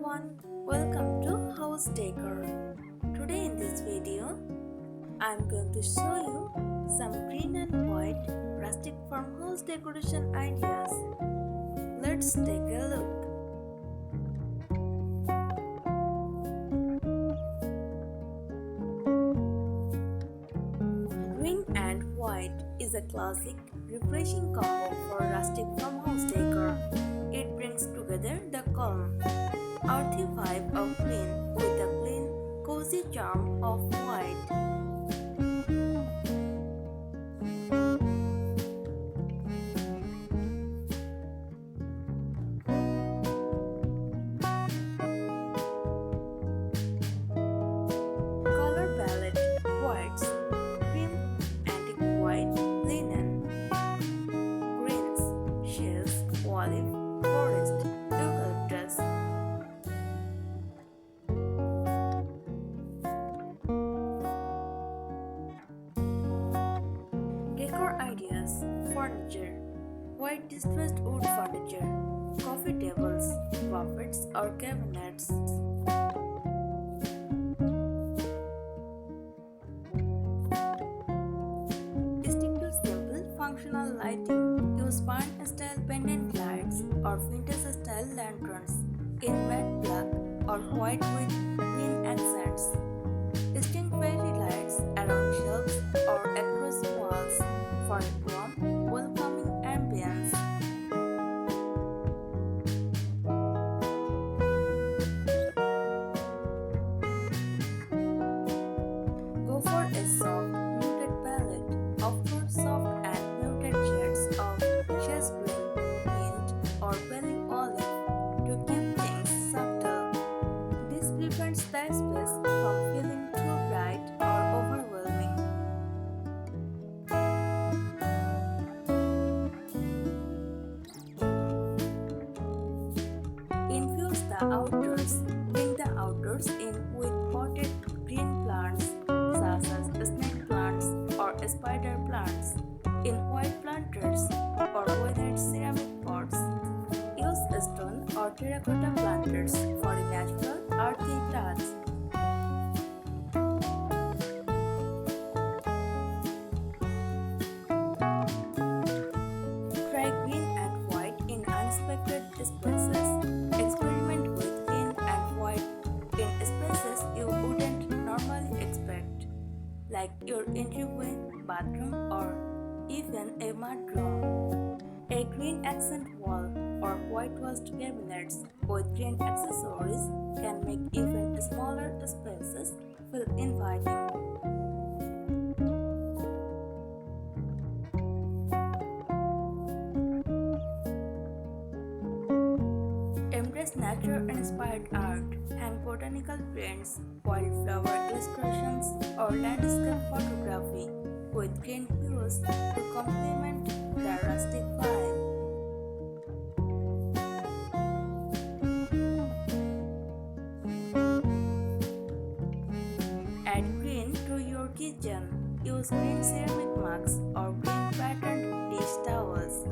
everyone, welcome to House Decor. Today in this video, I'm going to show you some green and white rustic farmhouse decoration ideas. Let's take a look. Green and white is a classic, refreshing combo for rustic farmhouse decor. It brings together the calm, earthy vibe of green with the clean, cozy charm of white. Color palette: whites, cream, antique white, linen, greens, shades, olive, forest, eucalyptus. Decor ideas: furniture, white distressed wood furniture, coffee tables, buffets or cabinets. Stick to simple functional lighting. Use barn-style pendant lights or vintage-style lanterns in matte black or white with green accents. String fairy lights around shelves or across walls for a warm, welcoming ambience. Go for a soft, muted palette. Offer soft and muted shades of chess green, mint, or belly olive to keep things subtle. This prevents the space from feeling too bright or overwhelming. Infuse the outdoors. Bring the outdoors in with potted green plants such as snake plants or spider plants in white planters or weathered ceramic pots. Use stone or terracotta planters for a natural earthy touch. Try green and white in unexpected spaces. Experiment with green and white in spaces you wouldn't normally expect, like your entryway, bathroom, or even a mudroom. A green accent wall or whitewashed cabinets with green accessories can make even smaller spaces feel inviting. Embrace nature-inspired art. Hang botanical prints, wildflower illustrations, or landscape photography with green hues to complement the rustic vibe. Add green to your kitchen. Use green ceramic mugs or green patterned dish towels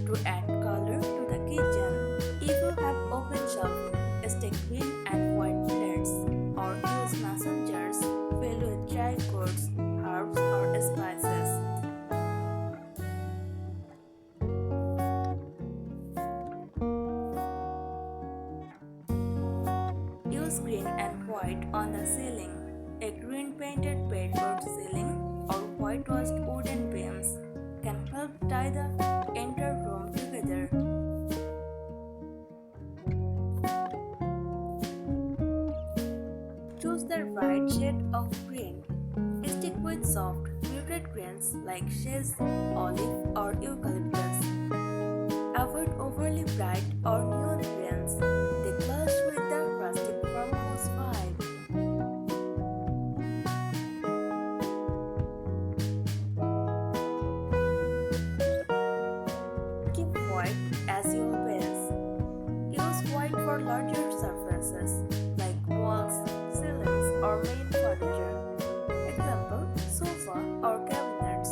to add color to the kitchen. If you have open shelving, stick green and white plates or use mason jars filled with dry goods, herbs or spices. Use green and white on the ceiling. A green painted bedboard ceiling or whitewashed wooden beams can help tie the entire room together. Choose the right shade of green. Stick with soft, muted greens like shades, olive, or eucalyptus. Avoid overly bright or neon greens. They clash with the rustic farmhouse vibe. Keep white as your base. Use white for larger surfaces like walls, ceilings, or main furniture. Example, sofa or cabinets.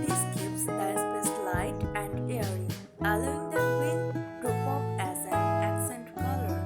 This keeps the space light and airy, allowing the green to pop as an accent color.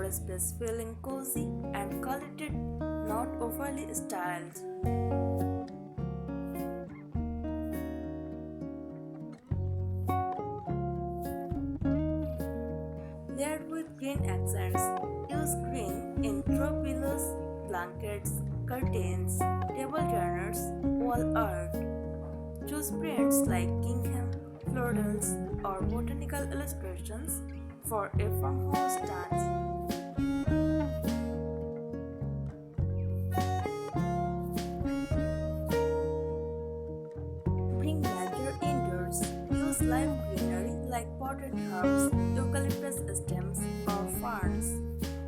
your space feeling cozy and collected, not overly styled. Layered with green accents, use green in throw pillows, blankets, curtains, table turners, wall art. Choose prints like gingham, florals, or botanical illustrations for a farmhouse dance. Bring nature indoors. Use live greenery like potted herbs, eucalyptus stems, or ferns.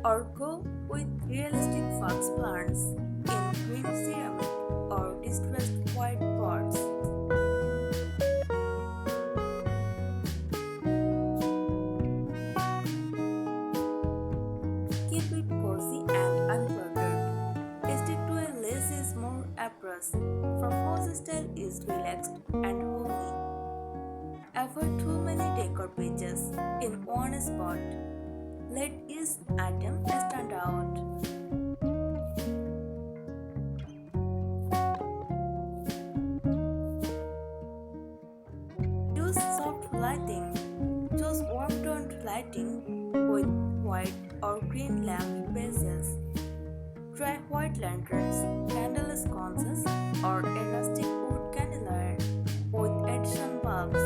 Or go with realistic fox plants in green ceramic or distressed white pots. Keep it cozy and uncluttered. Stick to a less is more approach. Farmhouse style is relaxed and homey. Avoid too many decor pages in one spot. Let each item stand out. Use soft lighting. Choose warm-toned lighting with white or green lamp bases. Try white lanterns, candle sconces, or a rustic wood candelier with additional bulbs.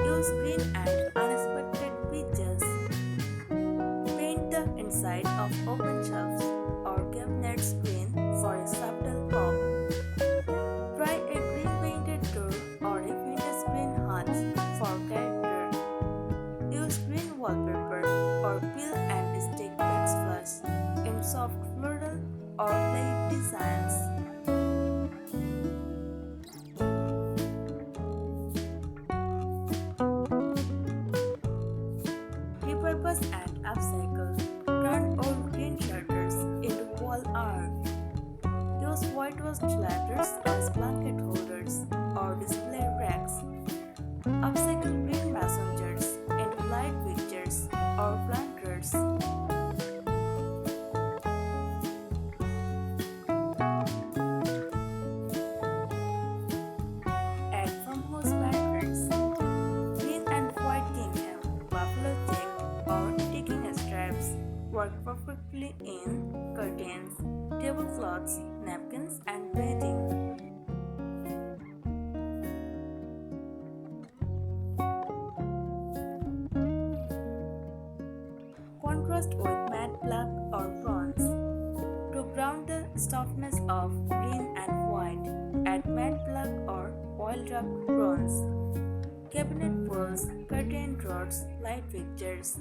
Use green and unexpected pitches. Paint the inside of open shelves or cabinets green for a subtle pop. Try a green painted door or a vintage green hut for character. Use green wallpaper or peel and stick backsplash in soft floral or plaid designs. Repurpose and upcycle. Turn old green shutters into wall art. Use whitewashed ladders as blanket holders or display racks. Upcycle green messengers into light pictures or planters. Add farmhouse patterns. Green and white gingham, buffalo check, or ticking stripes work perfectly in curtains, tablecloths, napkins, and bedding. Contrast with matte black or bronze. To ground the softness of green and white, add matte black or oil-rubbed bronze. Cabinet pulls, curtain rods, light fixtures.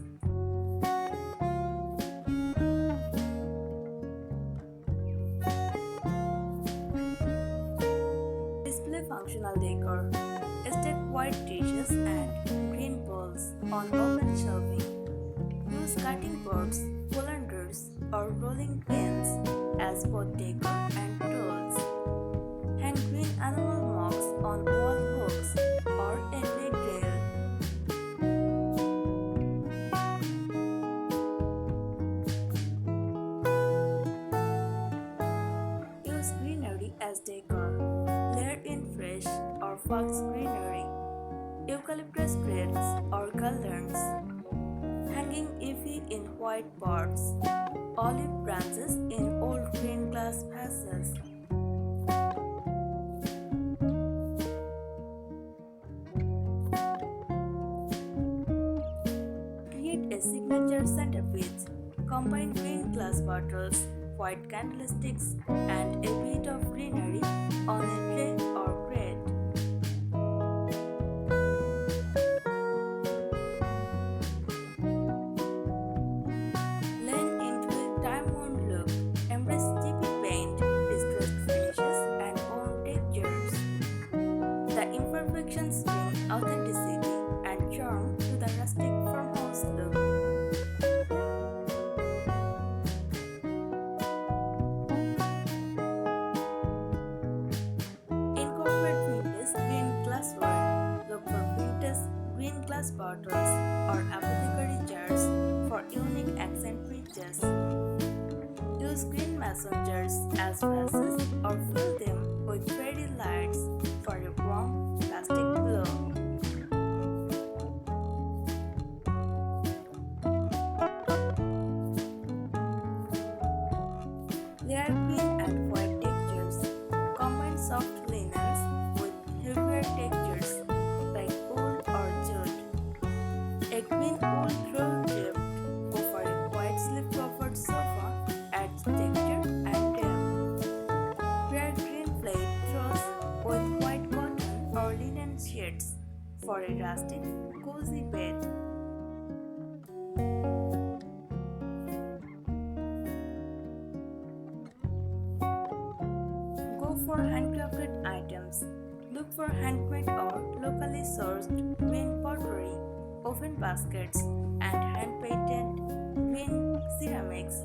Display functional decor. Stack white dishes and green bowls on open shelving. Use cutting boards, colanders, or rolling pins as both decor and tools. Hang green animal marks on wall hooks or a leg rail. Use greenery as decor. Layer in fresh or fox greenery, eucalyptus crates or garlands. Hanging ivy in white pots, olive branches in old green glass vases. Create a signature centerpiece. Combine green glass bottles, white candlesticks, and a bit of greenery on a tray or crate. Imperfections bring authenticity and charm to the rustic farmhouse look. glass vases or fill them with fairy lights for a warm plastic glow. Layer green and white textures. Combine soft linens with heavier textures like wool or jute. A green wool throw draped over a white slip-covered sofa adds texture and depth. Pair green plaid throws with white cotton or linen sheets for a rustic, cozy bed. Go for handcrafted items. Look for handmade or locally sourced green pottery, oven baskets, and hand-painted green ceramics.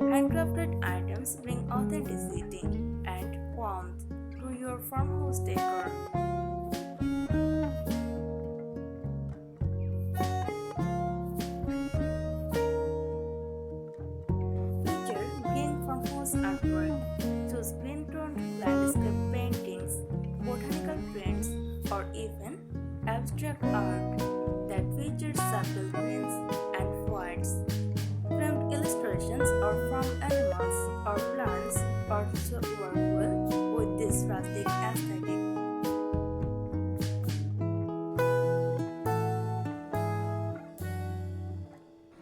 Handcrafted items bring authenticity and warmth to your farmhouse decor. Feature green farmhouse artwork. Choose green-toned landscape paintings, botanical prints, or even abstract art that features subtle greens and whites. Framed illustrations or from animals or plants also work well with this rustic aesthetic.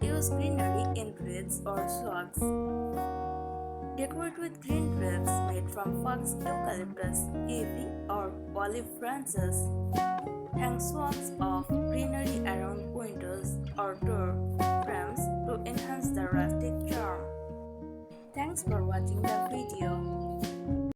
Use greenery in wreaths or swags. Decorate with green drapes made from fox eucalyptus, ivy, or olive branches. Hang swaths of greenery around windows or door frames to enhance the rustic charm. Thanks for watching the video.